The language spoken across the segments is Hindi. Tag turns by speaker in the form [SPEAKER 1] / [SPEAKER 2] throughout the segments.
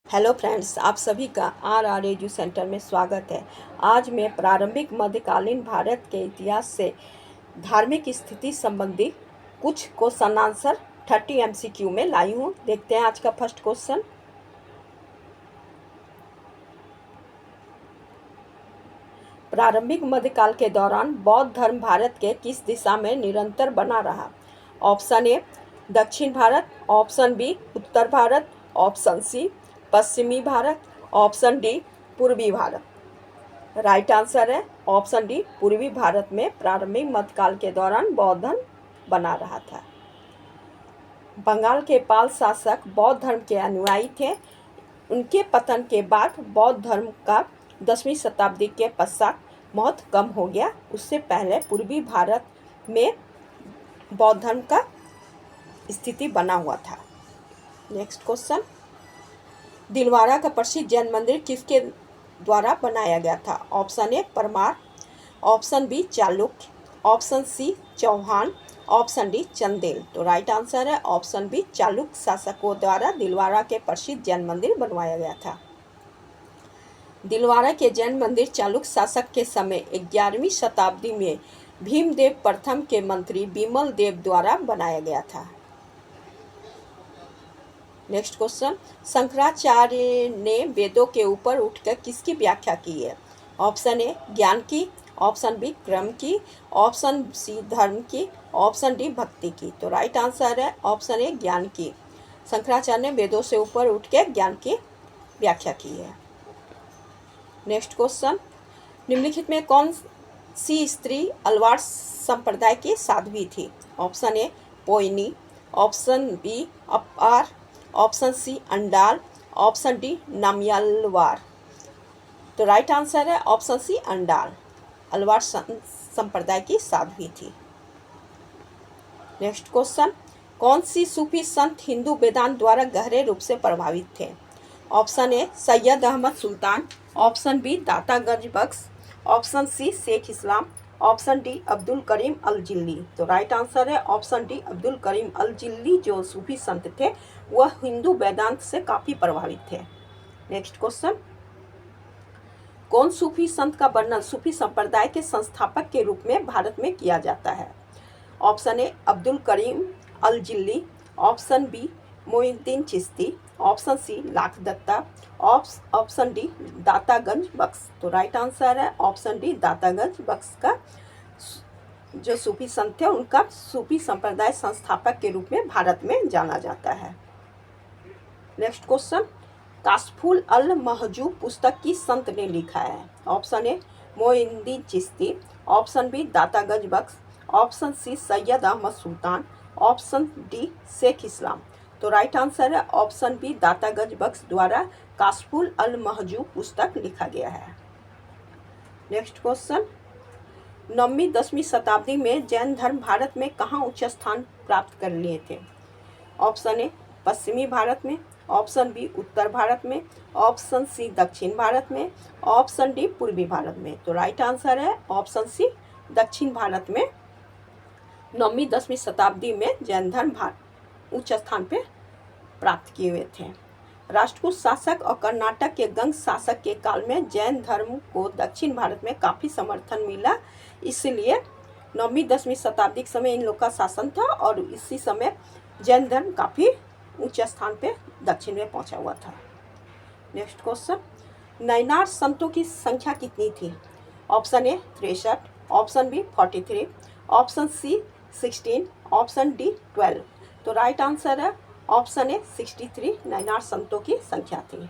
[SPEAKER 1] हेलो फ्रेंड्स, आप सभी का आर एजू सेंटर में स्वागत है। आज मैं प्रारंभिक मध्यकालीन भारत के इतिहास से धार्मिक स्थिति संबंधी कुछ क्वेश्चन आंसर 30 एमसीक्यू में लाई हूँ। देखते हैं आज का फर्स्ट क्वेश्चन। प्रारंभिक मध्यकाल के दौरान बौद्ध धर्म भारत के किस दिशा में निरंतर बना रहा? ऑप्शन ए दक्षिण भारत, ऑप्शन बी उत्तर भारत, ऑप्शन सी पश्चिमी भारत, ऑप्शन डी पूर्वी भारत। राइट आंसर है ऑप्शन डी, पूर्वी भारत में प्रारंभिक मध्यकाल के दौरान बौद्ध धर्म बना रहा था। बंगाल के पाल शासक बौद्ध धर्म के अनुयायी थे। उनके पतन के बाद बौद्ध धर्म का 10वीं शताब्दी के पश्चात महत्व कम हो गया। उससे पहले पूर्वी भारत में बौद्ध धर्म का स्थिति बना हुआ था। नेक्स्ट क्वेश्चन, दिलवारा का प्रसिद्ध जैन मंदिर किसके द्वारा बनाया गया था? Option A Parmar, option B Chalukya, option C Chauhan, option D Chandel. तो राइट आंसर है ऑप्शन बी, चालुक्य शासकों द्वारा दिलवारा के प्रसिद्ध जैन मंदिर बनवाया गया था। दिलवारा के जैन मंदिर चालुक्य शासक के समय 11वीं शताब्दी में भीमदेव प्रथम के मंत्री विमल देव द्वारा बनाया गया था। नेक्स्ट क्वेश्चन, शंकराचार्य ने वेदों के ऊपर उठकर किसकी व्याख्या की है? ऑप्शन ए ज्ञान की, ऑप्शन बी क्रम की, ऑप्शन सी धर्म की, ऑप्शन डी भक्ति की। तो राइट आंसर है ऑप्शन ए ज्ञान की। शंकराचार्य ने वेदों से ऊपर उठकर ज्ञान की व्याख्या की है। नेक्स्ट क्वेश्चन, निम्नलिखित में कौन सी स्त्री अलवार संप्रदाय की साध्वी थी? ऑप्शन ए पोइनी, option b Appar, option c Andal, option d Nammalvar. तो राइट आंसर है ऑप्शन सी अंडाल, अलवार संप्रदाय की साध्वी थी। नेक्स्ट क्वेश्चन, कौन सी सूफी संत हिंदू वेदांत द्वारा गहरे रूप से प्रभावित थे? Option A Syed Ahmad Sultan, option B Data Ganj Bakhsh, option C Sheikh Islam, option D Abdul Karim अल जिल्ली। तो राइट आंसर है ऑप्शन डी, अब्दुल करीम अल जिल्ली जो सूफी संत थे वह हिंदू वेदांत से काफ़ी प्रभावित थे। नेक्स्ट क्वेश्चन, कौन सूफी संत का वर्णन सूफी संप्रदाय के संस्थापक के रूप में भारत में किया जाता है? ऑप्शन ए अब्दुल करीम अल Jili, option b Moinuddin Chishti, option c Lakh Data, option d Data Ganj Bakhsh. तो राइट आंसर है ऑप्शन डी, दातागंज बख्श का जो सूफी संत थे उनका सूफी संप्रदाय संस्थापक के रूप में भारत में जाना जाता है। नेक्स्ट क्वेश्चन, काशफुल अल महजूब पुस्तक किस संत ने लिखा है? Option a Moinuddin Chishti, option b Data Ganj Bakhsh, option C Syed Ahmad Sultan, option D Sheikh Islam. तो राइट आंसर है ऑप्शन बी, दातागंज बख्श द्वारा काशफुल अल महजूब पुस्तक लिखा गया है। नेक्स्ट क्वेश्चन, 9वीं 10वीं शताब्दी में जैन धर्म भारत में कहाँ उच्च स्थान प्राप्त कर लिए थे? ऑप्शन ए पश्चिमी भारत में, ऑप्शन बी उत्तर भारत में, ऑप्शन सी दक्षिण भारत में, ऑप्शन डी पूर्वी भारत में। तो राइट आंसर है ऑप्शन सी, दक्षिण भारत में 9वीं 10वीं शताब्दी में जैन धर्म उच्च स्थान पे प्राप्त किए हुए थे। राष्ट्रकूट शासक और कर्नाटक के गंग शासक के काल में जैन धर्म को दक्षिण भारत में काफ़ी समर्थन मिला, इसलिए 9वीं 10वीं शताब्दी के समय इन लोग का शासन था और इसी समय जैन धर्म काफ़ी उच्च स्थान पे दक्षिण में पहुंचा हुआ था। नेक्स्ट क्वेश्चन, नैनार संतों की संख्या कितनी थी? Option A 63, option B 43, option C 16, option D 12। तो राइट आंसर है ऑप्शन ए 63 नैनार संतों की संख्या थी।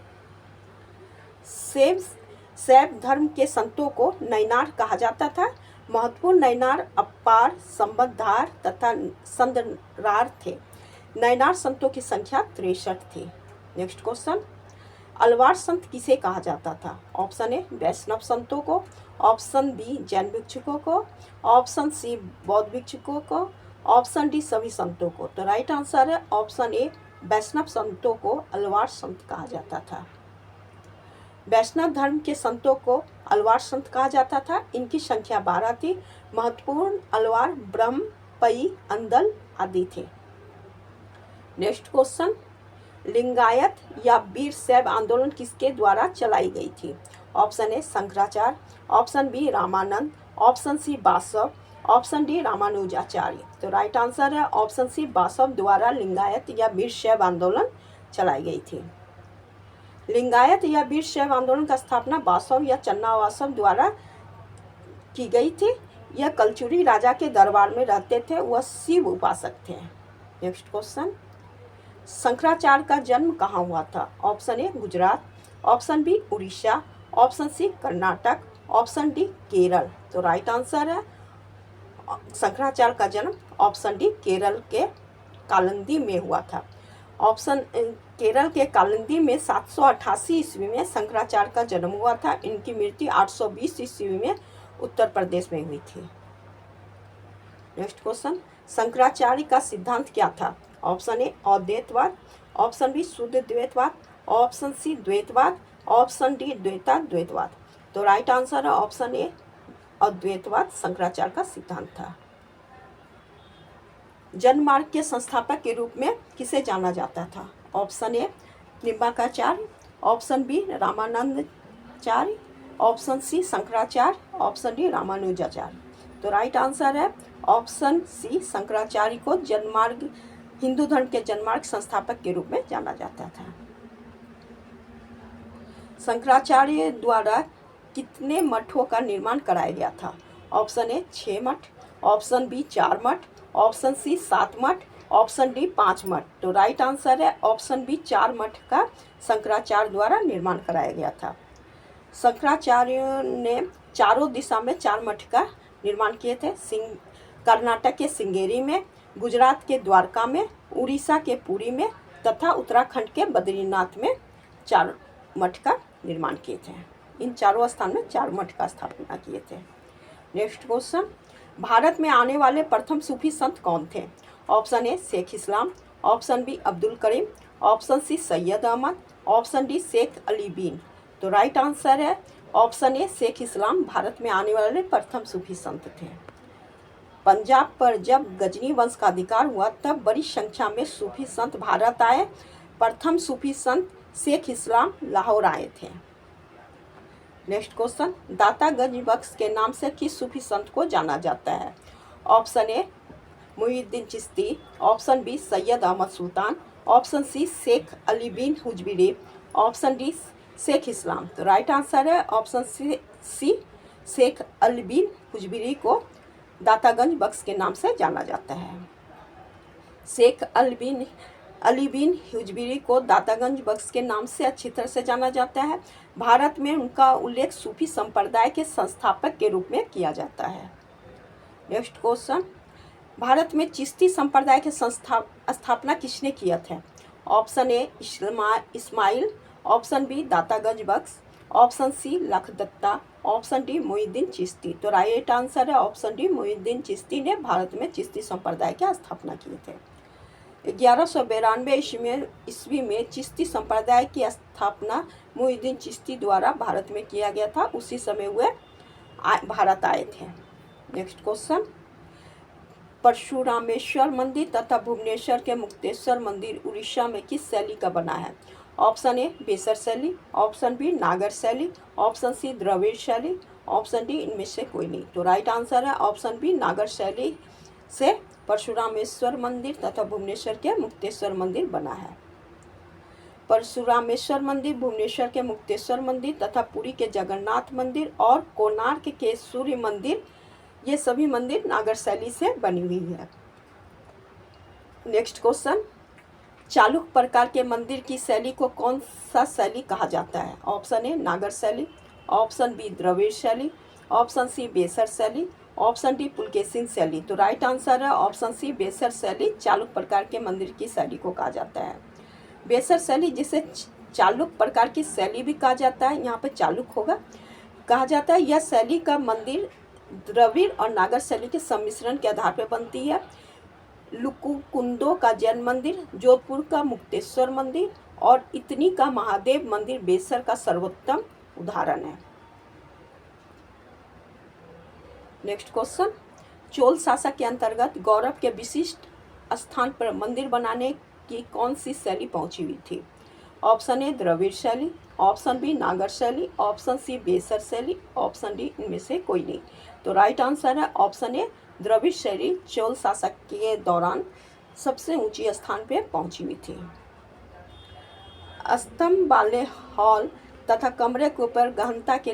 [SPEAKER 1] शैव धर्म के संतों को नैनार कहा जाता था। महत्वपूर्ण नैनार अपार, संबद्धार तथा संदरार थे। नैनार संतों की संख्या 63 थी। नेक्स्ट क्वेश्चन, अलवार संत किसे कहा जाता था? ऑप्शन ए वैष्णव संतों को, ऑप्शन बी जैन भिक्षुकों को, ऑप्शन सी बौद्ध भिक्षुकों को, ऑप्शन डी सभी संतों को। तो राइट आंसर है ऑप्शन ए, वैष्णव संतों को अलवार संत कहा जाता था। वैष्णव धर्म के संतों को अलवार संत कहा जाता था। इनकी संख्या 12 थी। महत्वपूर्ण अलवार ब्रह्म, पई, अंदल आदि थे। नेक्स्ट क्वेश्चन, लिंगायत या वीर शैव आंदोलन किसके द्वारा चलाई गई थी? Option a Shankaracharya, option b Ramanand, option c Basava, option D Ramanujacharya. तो राइट आंसर है ऑप्शन सी, बासव द्वारा लिंगायत या वीर शैव आंदोलन चलाई गई थी। लिंगायत या वीर शैव आंदोलन का स्थापना बासव या चन्नावासव द्वारा की गई थी। यह कलचुरी राजा के दरबार में रहते थे, वह शिव उपासक थे। नेक्स्ट क्वेश्चन, शंकराचार्य का जन्म कहाँ हुआ था? Option A Gujarat, option B Orissa, option C Karnataka, option D Kerala. तो राइट आंसर है शंकराचार्य का जन्म ऑप्शन डी केरल के कालिंदी में हुआ था। ऑप्शन केरल के कालिंदी में 788 ईस्वी में शंकराचार्य का जन्म हुआ था। इनकी मृत्यु 820 ईस्वी में उत्तर प्रदेश में हुई थी। नेक्स्ट क्वेश्चन, शंकराचार्य का सिद्धांत क्या था? ऑप्शन ए अद्वैतवाद, ऑप्शन बी शुद्ध द्वैतवाद, ऑप्शन सी द्वैतवाद, ऑप्शन डी द्वैताद्वैतवाद। तो राइट आंसर है ऑप्शन ए अद्वैतवाद शंकराचार्य का सिद्धांत था। जन मार्ग के संस्थापक के रूप में किसे जाना जाता था? Option A Nimbarkacharya, option B Ramanandacharya, option C Shankaracharya, option D Ramanujacharya. तो राइट आंसर है ऑप्शन सी, शंकराचार्य को जनमार्ग हिंदू धर्म के जनमार्ग संस्थापक के रूप में जाना जाता था। शंकराचार्य द्वारा कितने मठों का निर्माण कराया गया था? ऑप्शन ए 6 मठ, ऑप्शन बी 4 मठ, ऑप्शन सी 7 मठ, ऑप्शन डी 5 मठ। तो राइट आंसर है ऑप्शन बी 4 मठ का शंकराचार्य द्वारा निर्माण कराया गया था। शंकराचार्य ने चारों दिशा में 4 मठ का निर्माण किए थे। कर्नाटक के सिंगेरी में, गुजरात के द्वारका में, उड़ीसा के पुरी में तथा उत्तराखंड के बद्रीनाथ में 4 मठ का निर्माण किए थे। इन चारों स्थान में 4 मठ का स्थापना किए थे। नेक्स्ट क्वेश्चन, भारत में आने वाले प्रथम सूफी संत कौन थे? Option A Sheikh Islam, option B Abdul Karim, option C Syed Ahmad, option D Sheikh Ali Bin. तो राइट आंसर है ऑप्शन ए शेख इस्लाम भारत में आने वाले प्रथम सूफी संत थे। पंजाब पर जब गजनी वंश का अधिकार हुआ तब बड़ी संख्या में सूफी संत भारत आए। प्रथम सूफी संत शेख इस्लाम लाहौर आए थे। नेक्स्ट क्वेश्चन, दाता गंज बख्श के नाम से किस सूफी संत को जाना जाता है? Option a Moinuddin Chishti, option b Syed Ahmad Sultan, option C Sheikh Ali bin Hujwiri, option D Sheikh Islam. तो राइट आंसर है ऑप्शन सी शेख अली बिन हुजबिरी को दातागंज बख्श के नाम से जाना जाता है। शेख अली बिन हुजबिरी को दातागंज बख्श के नाम से अच्छी तरह से जाना जाता है। भारत में उनका उल्लेख सूफी संप्रदाय के संस्थापक के रूप में किया जाता है। नेक्स्ट क्वेश्चन, भारत में चिश्ती संप्रदाय के स्थापना किसने किया था? Option a Ismail, option b Data Ganj Bakhsh, option c Lakhdata, option d Moinuddin Chishti. तो राइट आंसर है ऑप्शन डी, मुईउद्दीन चिश्ती ने भारत में चिश्ती संप्रदाय की स्थापना की थे। 1192 ईस्वी में चिश्ती संप्रदाय की स्थापना मुईउद्दीन चिश्ती द्वारा भारत में किया गया था। उसी समय वे भारत आए थे। नेक्स्ट क्वेश्चन, परशुरामेश्वर मंदिर तथा भुवनेश्वर के मुक्तेश्वर मंदिर उड़ीसा में किस शैली का बना है? ऑप्शन ए बेसर शैली, ऑप्शन बी नागर शैली, ऑप्शन सी द्रविड़ शैली, ऑप्शन डी इनमें से कोई नहीं। तो राइट आंसर है ऑप्शन बी नागर शैली से परशुरामेश्वर मंदिर तथा भुवनेश्वर के मुक्तेश्वर मंदिर बना है। परशुरामेश्वर मंदिर, भुवनेश्वर के मुक्तेश्वर मंदिर तथा पुरी के जगन्नाथ मंदिर और कोणार्क के सूर्य मंदिर, ये सभी मंदिर नागर शैली से बनी हुई है। नेक्स्ट क्वेश्चन, चालुक्य प्रकार के मंदिर की शैली को कौन सा शैली कहा जाता है? ऑप्शन ए नागर शैली, ऑप्शन बी द्रविड़ शैली, ऑप्शन सी बेसर शैली, ऑप्शन डी पुलकेशिन शैली। तो राइट आंसर है ऑप्शन सी बेसर शैली चालुक्य प्रकार के मंदिर की शैली को कहा जाता है। बेसर शैली जिसे चालुक्य प्रकार की शैली भी कहा जाता है, यहाँ पे चालुक्य होगा, कहा जाता है। यह शैली का मंदिर द्रविड़ और नागर शैली के सम्मिश्रण के आधार पर बनती है। लुकुकुंदो का जैन मंदिर, जोधपुर का मुक्तेश्वर मंदिर और इतनी का महादेव मंदिर बेसर का सर्वोत्तम उदाहरण है। नेक्स्ट क्वेश्चन, चोल शासक के अंतर्गत गौरव के विशिष्ट स्थान पर मंदिर बनाने की कौन सी शैली पहुंची हुई थी? ऑप्शन ए द्रविड़ शैली, ऑप्शन बी नागर शैली, ऑप्शन सी बेसर शैली, ऑप्शन डी इनमें से कोई नहीं। तो राइट आंसर है ऑप्शन ए द्रविड़ शैली चोल शासक के दौरान सबसे ऊंची स्थान पे पहुंची हुई थी। स्तंभ वाले हॉल तथा कमरे के ऊपर गहनता के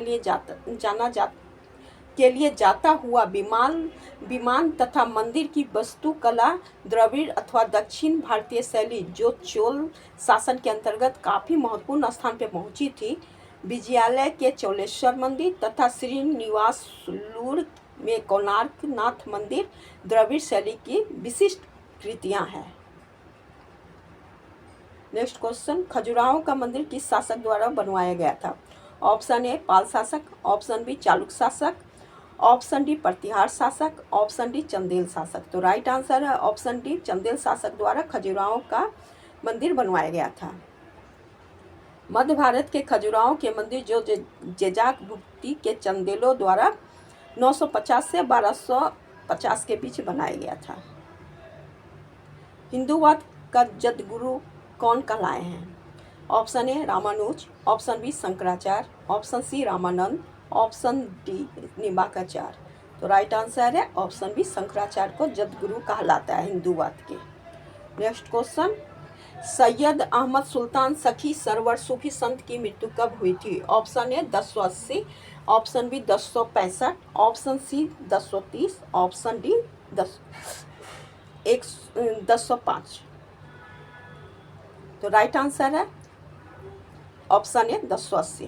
[SPEAKER 1] लिए जाता हुआ विमान तथा मंदिर की वास्तुकला द्रविड़ अथवा दक्षिण भारतीय शैली जो चोल शासन के अंतर्गत काफ़ी महत्वपूर्ण स्थान पर पहुंची थी। विजयालय के चौलेश्वर मंदिर तथा श्रीनिवास लूर में कोणार्क नाथ मंदिर द्रविड़ शैली की विशिष्ट कृतियां हैं। नेक्स्ट क्वेश्चन, खजुराहो का मंदिर किस शासक द्वारा बनवाया गया था? ऑप्शन ए पाल शासक, ऑप्शन बी चालुक्य शासक, ऑप्शन डी प्रतिहार शासक, ऑप्शन डी चंदेल शासक। तो राइट आंसर है ऑप्शन डी चंदेल शासक द्वारा खजुराहो का मंदिर बनवाया गया था। मध्य भारत के खजुराहो के मंदिर जो जेजाक भुक्ति के चंदेलों द्वारा 950 से 1250 के बीच बनाया गया था। हिंदूवाद का जदगुरु कौन कहलाए हैं? Option A Ramanuja, option B Shankaracharya, option C Ramanand, option D Nimbarkacharya. तो राइट आंसर है ऑप्शन बी शंकराचार्य को जदगुरु कहलाता है हिंदूवाद के। नेक्स्ट क्वेश्चन, सैयद अहमद सुल्तान सखी सरवर सूफी संत की मृत्यु कब हुई थी? Option A 1080, option B 1065, option C 1030, option D 1005। तो राइट आंसर है ऑप्शन ए 1080।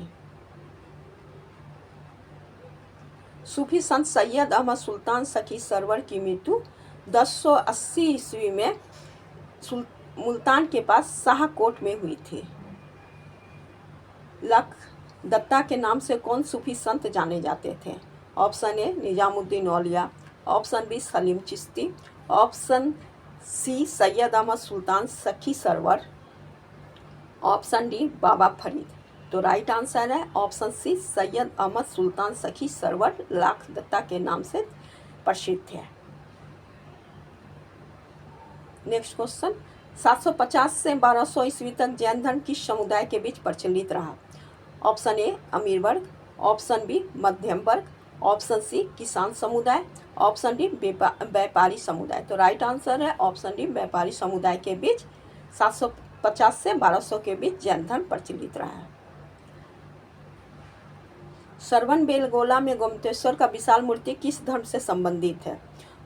[SPEAKER 1] सूफी संत सैयद अहमद सुल्तान सखी सरवर की मृत्यु 1080 ईस्वी में मुल्तान के पास शाहकोट में हुई थी। लख दत्ता के नाम से कौन सूफी संत जाने जाते थे? Option a Nizamuddin Auliya, option b Salim Chishti, option C Syed Ahmad Sultan Sakhi Sarwar, option d Baba Farid. तो राइट आंसर है ऑप्शन सी सैयद अहमद सुल्तान सखी सरवर लाख दत्ता के नाम से प्रसिद्ध है। नेक्स्ट क्वेश्चन, 750 से 1200 ईस्वी तक जैन धर्म किस समुदाय के बीच प्रचलित रहा? ऑप्शन ए अमीर वर्ग, ऑप्शन बी मध्यम वर्ग, ऑप्शन सी किसान समुदाय, ऑप्शन डी व्यापारी समुदाय। तो राइट आंसर है ऑप्शन डी व्यापारी समुदाय के बीच 750 से 1200 के बीच जैन धर्म प्रचलित रहा है। श्रवणबेलगोला में गोमतेश्वर का विशाल मूर्ति किस धर्म से संबंधित है?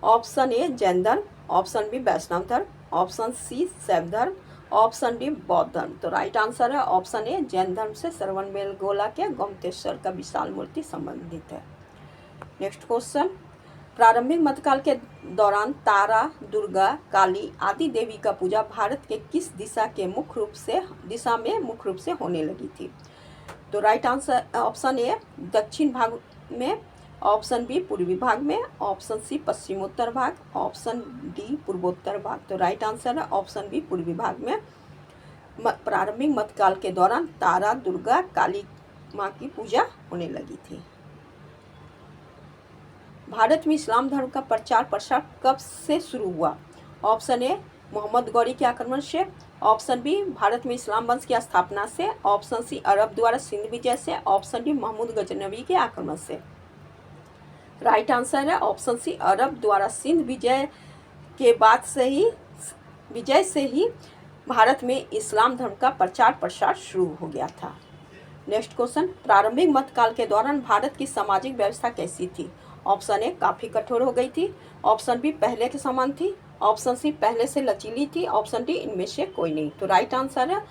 [SPEAKER 1] ऑप्शन ए जैन धर्म, ऑप्शन बी वैष्णव धर्म, ऑप्शन सी शैव धर्म, ऑप्शन डी बौद्ध धर्म। तो राइट आंसर है ऑप्शन ए जैन धर्म से श्रवणबेलगोला के गोमतेश्वर का विशाल मूर्ति संबंधित है। नेक्स्ट क्वेश्चन, प्रारंभिक मध्यकाल के दौरान तारा, दुर्गा, काली आदि देवी का पूजा भारत के किस दिशा में मुख्य रूप से होने लगी थी? तो राइट आंसर ऑप्शन ए दक्षिण भाग में, ऑप्शन बी पूर्वी भाग में, ऑप्शन सी पश्चिमोत्तर भाग, ऑप्शन डी पूर्वोत्तर भाग। तो राइट आंसर है ऑप्शन बी पूर्वी भाग में प्रारंभिक मध्यकाल के दौरान तारा, दुर्गा, काली माँ की पूजा होने लगी थी। भारत में इस्लाम धर्म का प्रचार प्रसार कब से शुरू हुआ? ऑप्शन ए मोहम्मद गौरी के आक्रमण से, ऑप्शन बी भारत में इस्लाम वंश की स्थापना से, ऑप्शन सी अरब द्वारा सिंध विजय से, ऑप्शन डी महमूद गजनवी के आक्रमण से। राइट आंसर है ऑप्शन सी अरब द्वारा सिंध विजय के बाद से ही भारत में इस्लाम धर्म का प्रचार प्रसार शुरू हो गया था। नेक्स्ट क्वेश्चन, प्रारंभिक मध्यकाल के दौरान भारत की सामाजिक व्यवस्था कैसी थी? ऑप्शन ए काफ़ी कठोर हो गई थी, ऑप्शन बी पहले के समान थी, ऑप्शन सी पहले से लचीली थी, ऑप्शन डी इनमें से कोई नहीं। तो राइट आंसर है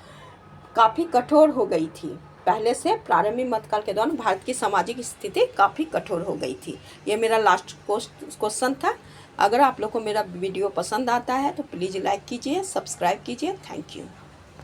[SPEAKER 1] काफ़ी कठोर हो गई थी। पहले से प्रारंभिक मध्यकाल के दौरान भारत की सामाजिक स्थिति काफ़ी कठोर हो गई थी। ये मेरा लास्ट क्वेश्चन था। अगर आप लोग को मेरा वीडियो पसंद आता है तो प्लीज़ लाइक कीजिए, सब्सक्राइब कीजिए। Thank you.